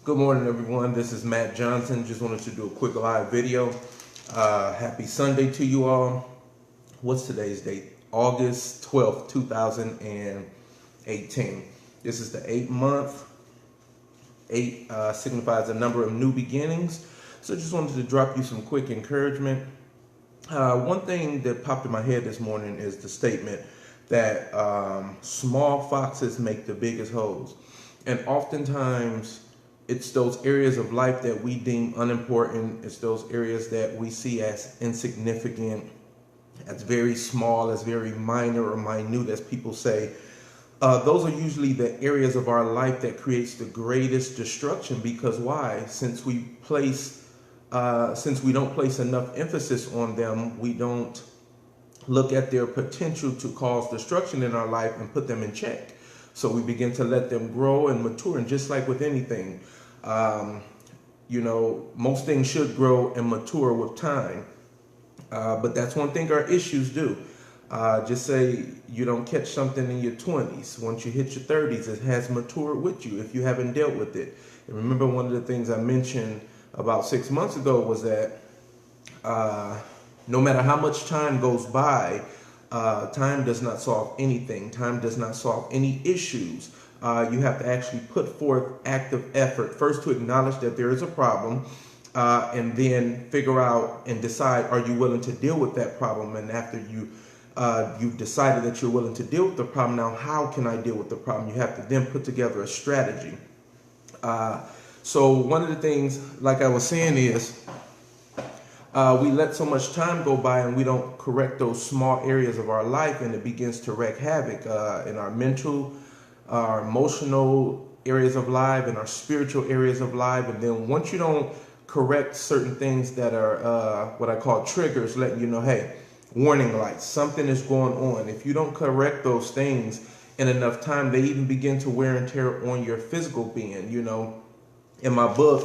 Good morning, everyone. This is Matt Johnson. Just wanted to do a quick live video. Happy Sunday to you all. What's today's date? August 12th, 2018. This is the 8th month. 8 signifies a number of new beginnings. So just wanted to drop you some quick encouragement. One thing that popped in my head this morning is the statement that small foxes make the biggest holes. And oftentimes, it's those areas of life that we deem unimportant. It's those areas that we see as insignificant, as very small, as very minor or minute, as people say. Those are usually the areas of our life that creates the greatest destruction. Because why? Since we don't place enough emphasis on them, we don't look at their potential to cause destruction in our life and put them in check. So we begin to let them grow and mature. And just like with anything, most things should grow and mature with time. But that's one thing our issues do. Just say you don't catch something in your 20s. Once you hit your 30s, it has matured with you if you haven't dealt with it. And remember, one of the things I mentioned about 6 months ago was that no matter how much time goes by, time does not solve anything. Time does not solve any issues. You have to actually put forth active effort, first to acknowledge that there is a problem, and then figure out and decide, are you willing to deal with that problem? And after you've decided that you're willing to deal with the problem, now how can I deal with the problem? You have to then put together a strategy. So one of the things, like I was saying, is we let so much time go by and we don't correct those small areas of our life, and it begins to wreak havoc in our mental, our emotional areas of life, and our spiritual areas of life. And then once you don't correct certain things that are what I call triggers, letting you know, hey, warning lights, something is going on. If you don't correct those things in enough time, they even begin to wear and tear on your physical being. In my book,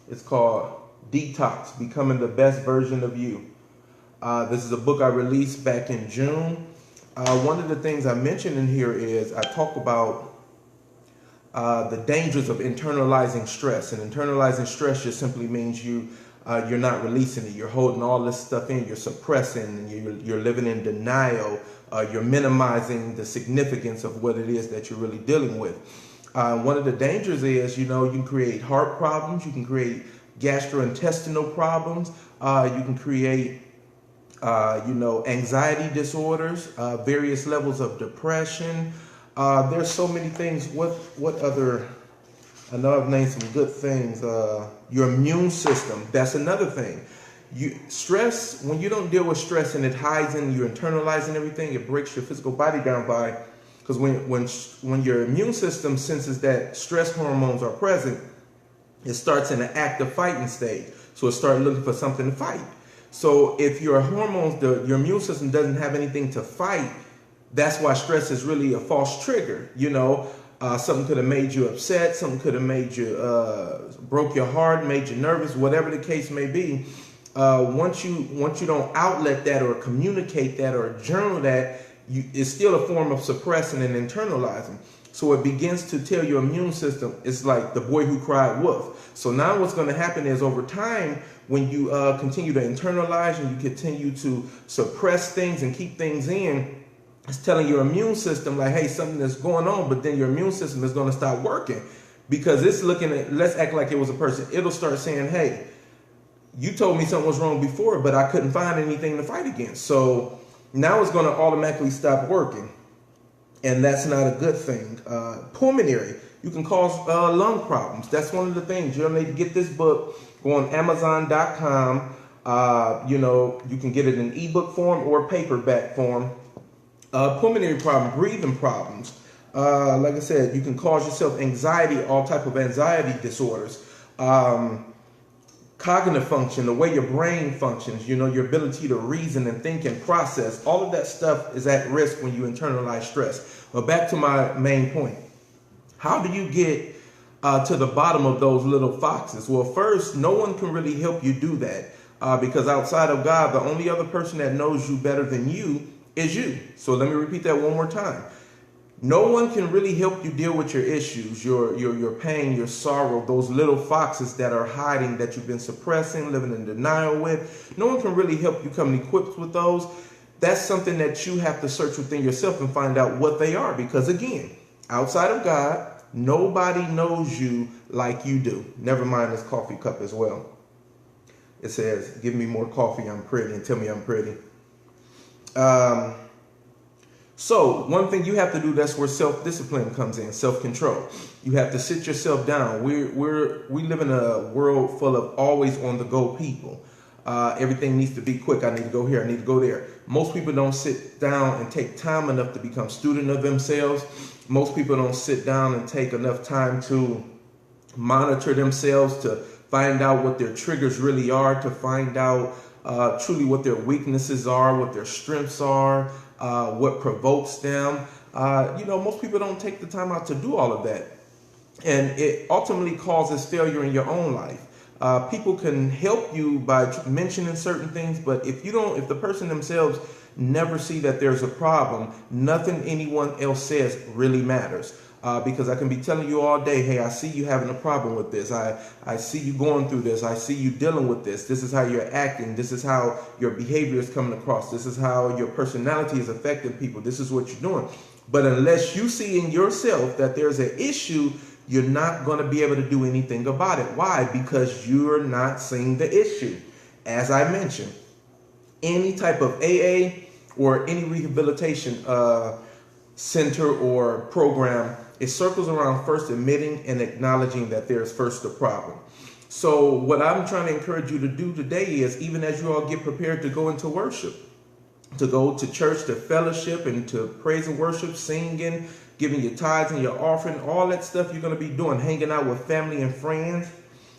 it's called Detox, Becoming the Best Version of You. This is a book I released back in June. One of the things I mentioned in here is I talk about the dangers of internalizing stress. And internalizing stress just simply means you're not releasing it. You're holding all this stuff in. You're suppressing, and you're living in denial. You're minimizing the significance of what it is that you're really dealing with. One of the dangers is, you can create heart problems. You can create gastrointestinal problems. You can create anxiety disorders, various levels of depression. There's so many things. What other? I know I've named some good things. Your immune system. That's another thing. Stress. When you don't deal with stress and it hides in, you're internalizing everything. It breaks your physical body down by. Because when your immune system senses that stress hormones are present, it starts in an active fighting stage. So it starts looking for something to fight. So if your hormones, your immune system doesn't have anything to fight, that's why stress is really a false trigger. Something could have made you upset. Something could have made you, broke your heart, made you nervous, whatever the case may be. Once you don't outlet that or communicate that or journal that, it's still a form of suppressing and internalizing. So it begins to tell your immune system, it's like the boy who cried wolf. So now what's going to happen is, over time, when you continue to internalize and you continue to suppress things and keep things in, it's telling your immune system like, hey, something is going on. But then your immune system is going to stop working, because it's looking at, let's act like it was a person. It'll start saying, hey, you told me something was wrong before, but I couldn't find anything to fight against. So now it's going to automatically stop working. And that's not a good thing. Pulmonary, you can cause lung problems. That's one of the things. You'll need to get this book. Go on Amazon.com. You can get it in ebook form or paperback form. Pulmonary problem, breathing problems. Like I said, you can cause yourself anxiety, all type of anxiety disorders. Cognitive function, the way your brain functions, your ability to reason and think and process, all of that stuff is at risk when you internalize stress. But back to my main point. How do you get to the bottom of those little foxes? Well, first, no one can really help you do that because outside of God, the only other person that knows you better than you is you. So let me repeat that one more time. No one can really help you deal with your issues, your pain, your sorrow, those little foxes that are hiding, that you've been suppressing, living in denial with. No one can really help you come equipped with those. That's something that you have to search within yourself and find out what they are. Because again, outside of God, nobody knows you like you do. Never mind this coffee cup as well. It says, give me more coffee, I'm pretty, and tell me I'm pretty. So one thing you have to do, that's where self-discipline comes in, self-control. You have to sit yourself down. We live in a world full of always on the go people. Everything needs to be quick. I need to go here, I need to go there. Most people don't sit down and take time enough to become student of themselves. Most people don't sit down and take enough time to monitor themselves, to find out what their triggers really are, to find out truly what their weaknesses are, what their strengths are, what provokes them. Most people don't take the time out to do all of that. And it ultimately causes failure in your own life. People can help you by mentioning certain things, but if the person themselves never see that there's a problem, nothing anyone else says really matters. Because I can be telling you all day, hey, I see you having a problem with this. I see you going through this. I see you dealing with this. This is how you're acting. This is how your behavior is coming across. This is how your personality is affecting people. This is what you're doing. But unless you see in yourself that there's an issue, you're not going to be able to do anything about it. Why? Because you're not seeing the issue. As I mentioned, any type of AA or any rehabilitation center or program, it circles around first admitting and acknowledging that there's first a problem. So what I'm trying to encourage you to do today is, even as you all get prepared to go into worship, to go to church, to fellowship, and to praise and worship, singing, giving your tithes and your offering, all that stuff you're going to be doing, hanging out with family and friends,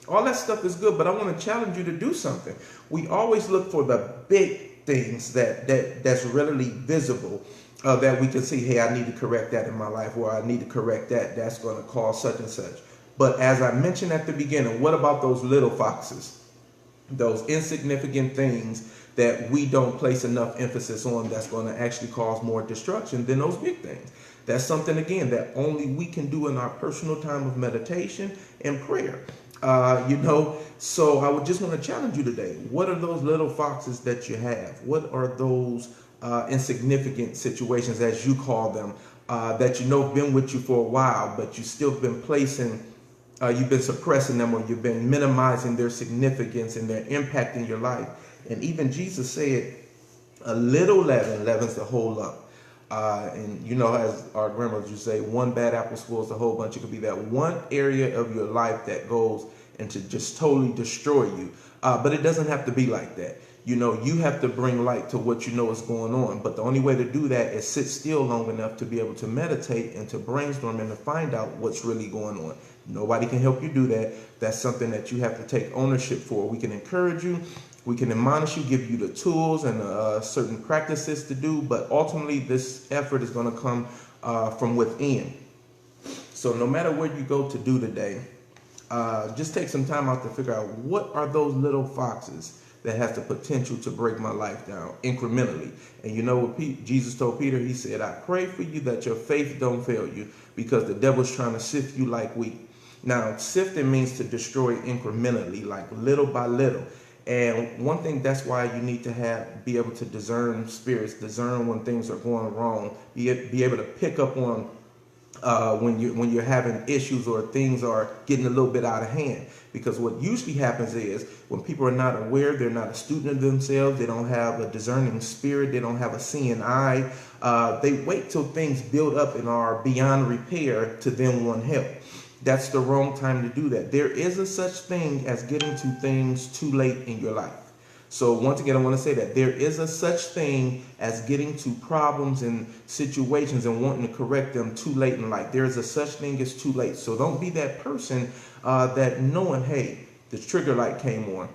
all that stuff is good. But I want to challenge you to do something. We always look for the big things that's readily visible, that we can see, hey, I need to correct that in my life, or I need to correct that. That's going to cause such and such. But as I mentioned at the beginning, what about those little foxes, those insignificant things that we don't place enough emphasis on, that's going to actually cause more destruction than those big things? That's something, again, that only we can do in our personal time of meditation and prayer. So I would just want to challenge you today. What are those little foxes that you have? What are those insignificant situations, as you call them, that have been with you for a while, but you still been you've been suppressing them, or you've been minimizing their significance and their impact in your life? And even Jesus said, a little leaven leavens the whole lump. And as our grandmothers would say, one bad apple spoils the whole bunch. It could be that one area of your life that goes and to just totally destroy you. But it doesn't have to be like that. You have to bring light to what is going on. But the only way to do that is sit still long enough to be able to meditate and to brainstorm and to find out what's really going on. Nobody can help you do that. That's something that you have to take ownership for. We can encourage you. We can admonish you, give you the tools and certain practices to do. But ultimately, this effort is going to come from within. So no matter what you go to do today, just take some time out to figure out, what are those little foxes that has the potential to break my life down incrementally? And what Jesus told Peter? He said, I pray for you that your faith don't fail you, because the devil's trying to sift you like wheat. Now, sifting means to destroy incrementally, like little by little. And one thing, that's why you need to be able to discern spirits, discern when things are going wrong, be able to pick up on when you're having issues or things are getting a little bit out of hand. Because what usually happens is, when people are not aware, they're not a student of themselves, they don't have a discerning spirit, they don't have a seeing eye, they wait till things build up and are beyond repair to then want help. That's the wrong time to do that. There is a such thing as getting to things too late in your life. So once again, I want to say that there is a such thing as getting to problems and situations and wanting to correct them too late in life. There is a such thing as too late. So don't be that person that knowing, hey, the trigger light came on.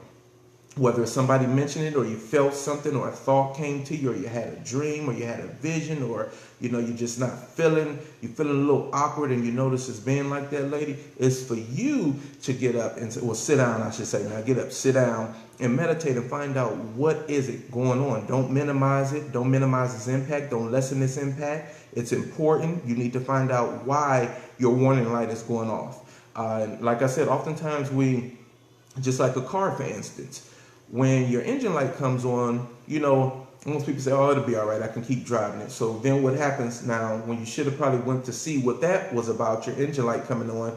Whether somebody mentioned it, or you felt something, or a thought came to you, or you had a dream, or you had a vision, or you're just not you're feeling a little awkward, and you notice it's being like that, lady, it's for you to get up and sit down, I should say. Now get up, sit down, and meditate and find out what is it going on. Don't minimize it. Don't minimize its impact. Don't lessen its impact. It's important. You need to find out why your warning light is going off. Like I said, oftentimes just like a car, for instance, when your engine light comes on, most people say, oh, it'll be all right, I can keep driving it. So then what happens now, when you should have probably went to see what that was about, your engine light coming on,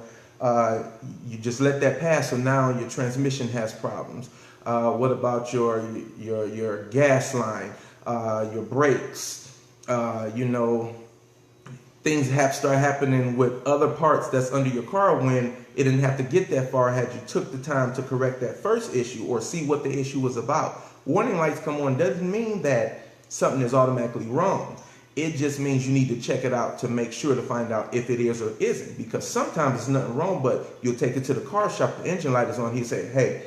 you just let that pass, so now your transmission has problems. What about your gas line, your brakes, things start happening with other parts that's under your car when it didn't have to get that far had you took the time to correct that first issue or see what the issue was about. Warning lights come on doesn't mean that something is automatically wrong. It just means you need to check it out to make sure to find out if it is or isn't, because sometimes it's nothing wrong, but you'll take it to the car shop, the engine light is on, he say, hey,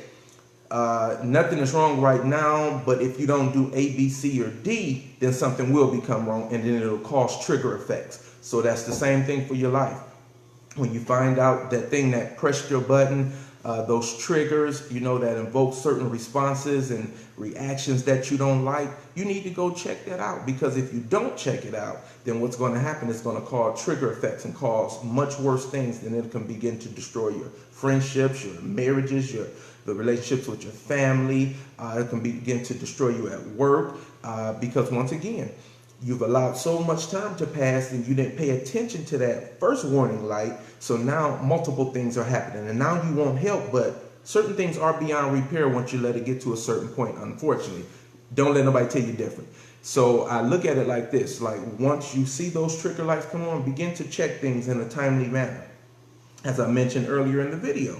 nothing is wrong right now, but if you don't do A, B, C, or D, then something will become wrong, and then it'll cause trigger effects. So that's the same thing for your life. When you find out that thing that pressed your button, those triggers, that invoke certain responses and reactions that you don't like, you need to go check that out, because if you don't check it out, then what's going to happen is going to cause trigger effects and cause much worse things. Then it can begin to destroy your friendships, your marriages, the relationships with your family. It can begin to destroy you at work, because once again, you've allowed so much time to pass and you didn't pay attention to that first warning light. So now multiple things are happening, and now you want help, but certain things are beyond repair once you let it get to a certain point, unfortunately. Don't let nobody tell you different. So I look at it like this, like once you see those trigger lights come on, begin to check things in a timely manner. As I mentioned earlier in the video,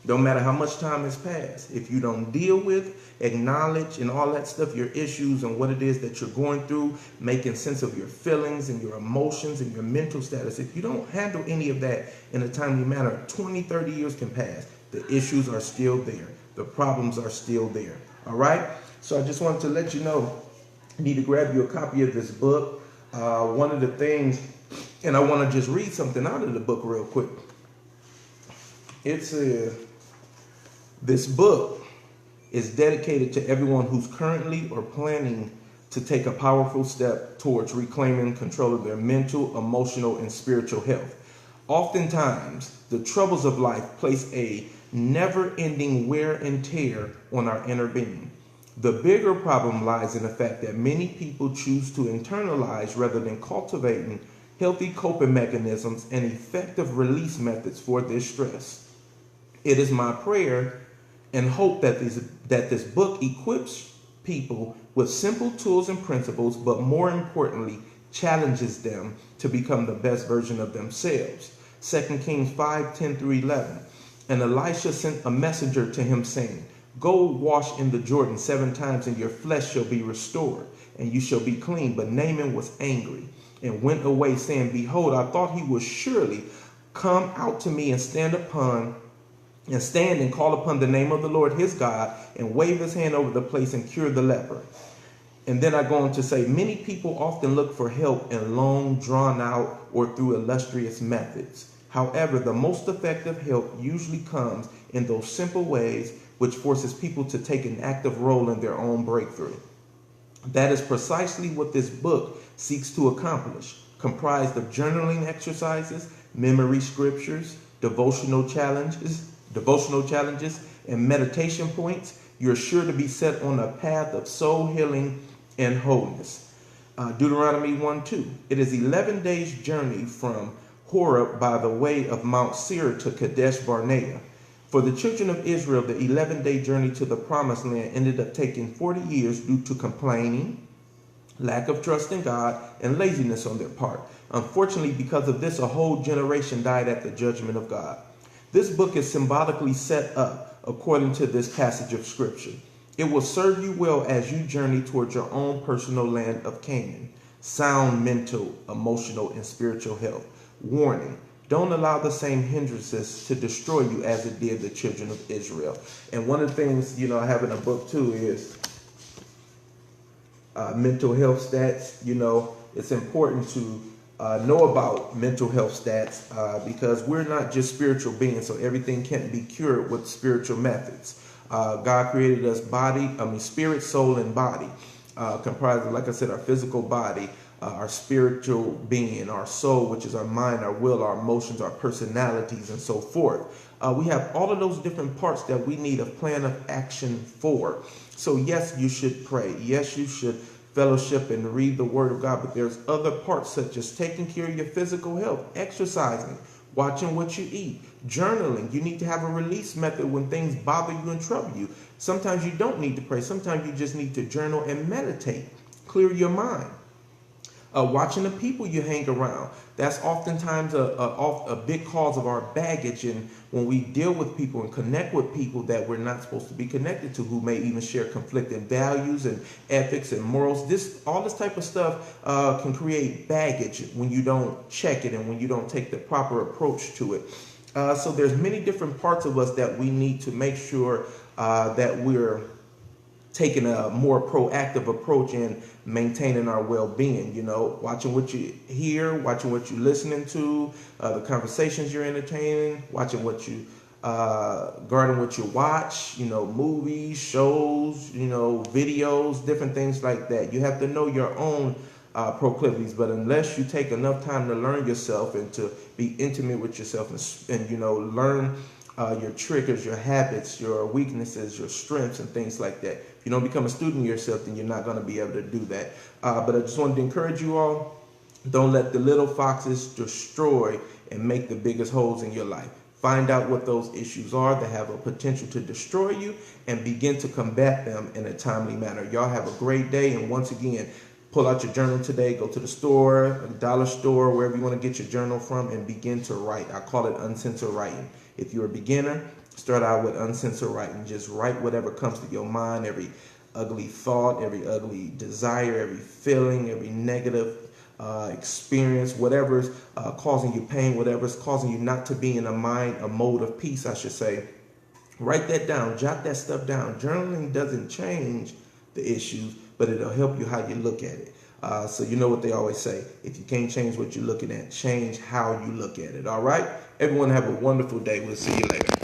don't matter how much time has passed, if you don't deal with, acknowledge, and all that stuff, your issues and what it is that you're going through, making sense of your feelings and your emotions and your mental status, if you don't handle any of that in a timely manner, 20, 30 years can pass. The issues are still there. The problems are still there. All right? So I just wanted to let you know, you need to grab you a copy of this book. One of the things, and I want to just read something out of the book real quick. It says, this book is dedicated to everyone who's currently or planning to take a powerful step towards reclaiming control of their mental, emotional, and spiritual health. Oftentimes, the troubles of life place a never-ending wear and tear on our inner being. The bigger problem lies in the fact that many people choose to internalize rather than cultivating healthy coping mechanisms and effective release methods for this stress. It is my prayer and hope that this book equips people with simple tools and principles, but more importantly, challenges them to become the best version of themselves. 2 Kings 5:10-11. And Elisha sent a messenger to him saying, go wash in the Jordan 7 times and your flesh shall be restored and you shall be clean. But Naaman was angry and went away saying, behold, I thought he would surely come out to me and stand and call upon the name of the Lord his God and wave his hand over the place and cure the leper. And then I go on to say, many people often look for help in long, drawn out, or through illustrious methods. However, the most effective help usually comes in those simple ways, which forces people to take an active role in their own breakthrough. That is precisely what this book seeks to accomplish, comprised of journaling exercises, memory scriptures, devotional challenges, and meditation points. You're sure to be set on a path of soul healing and wholeness. Deuteronomy 1:2. It is 11 days journey from Horeb by the way of Mount Seir to Kadesh Barnea. For the children of Israel, the 11-day journey to the promised land ended up taking 40 years due to complaining, lack of trust in God, and laziness on their part. Unfortunately, because of this, a whole generation died at the judgment of God. This book is symbolically set up according to this passage of scripture. It will serve you well as you journey towards your own personal land of Canaan. Sound mental, emotional, and spiritual health. Warning, Don't allow the same hindrances to destroy you as it did the children of Israel. And one of the things, I have in a book too is mental health stats. It's important to know about mental health stats because we're not just spiritual beings, so everything can't be cured with spiritual methods. God created us spirit, soul, and body, comprised of, like I said, our physical body, our spiritual being, our soul, which is our mind, our will, our emotions, our personalities, and so forth. We have all of those different parts that we need a plan of action for. So yes, you should pray. Yes, you should fellowship and read the Word of God, but there's other parts such as taking care of your physical health, exercising, watching what you eat, journaling. You need to have a release method when things bother you and trouble you. Sometimes you don't need to pray. Sometimes you just need to journal and meditate. Clear your mind. Watching the people you hang around. That's oftentimes a big cause of our baggage, and when we deal with people and connect with people that we're not supposed to be connected to, who may even share conflicting values and ethics and morals. All this type of stuff can create baggage when you don't check it and when you don't take the proper approach to it. So there's many different parts of us that we need to make sure that we're taking a more proactive approach in maintaining our well-being, watching what you hear, watching what you're listening to, the conversations you're entertaining, watching what you, guarding what you watch, movies, shows, videos, different things like that. You have to know your own proclivities, but unless you take enough time to learn yourself and to be intimate with yourself and learn your triggers, your habits, your weaknesses, your strengths, and things like that. If you don't become a student of yourself, then you're not going to be able to do that. But I just wanted to encourage you all, don't let the little foxes destroy and make the biggest holes in your life. Find out what those issues are that have a potential to destroy you and begin to combat them in a timely manner. Y'all have a great day. And once again, pull out your journal today, go to the store, a dollar store, wherever you want to get your journal from, and begin to write. I call it uncensored writing. If you're a beginner, start out with uncensored writing. Just write whatever comes to your mind, every ugly thought, every ugly desire, every feeling, every negative experience, whatever's causing you pain, whatever's causing you not to be in a mode of peace, I should say. Write that down, jot that stuff down. Journaling doesn't change the issues, but it'll help you how you look at it. So you know what they always say, if you can't change what you're looking at, change how you look at it. All right? Everyone have a wonderful day. We'll see you later.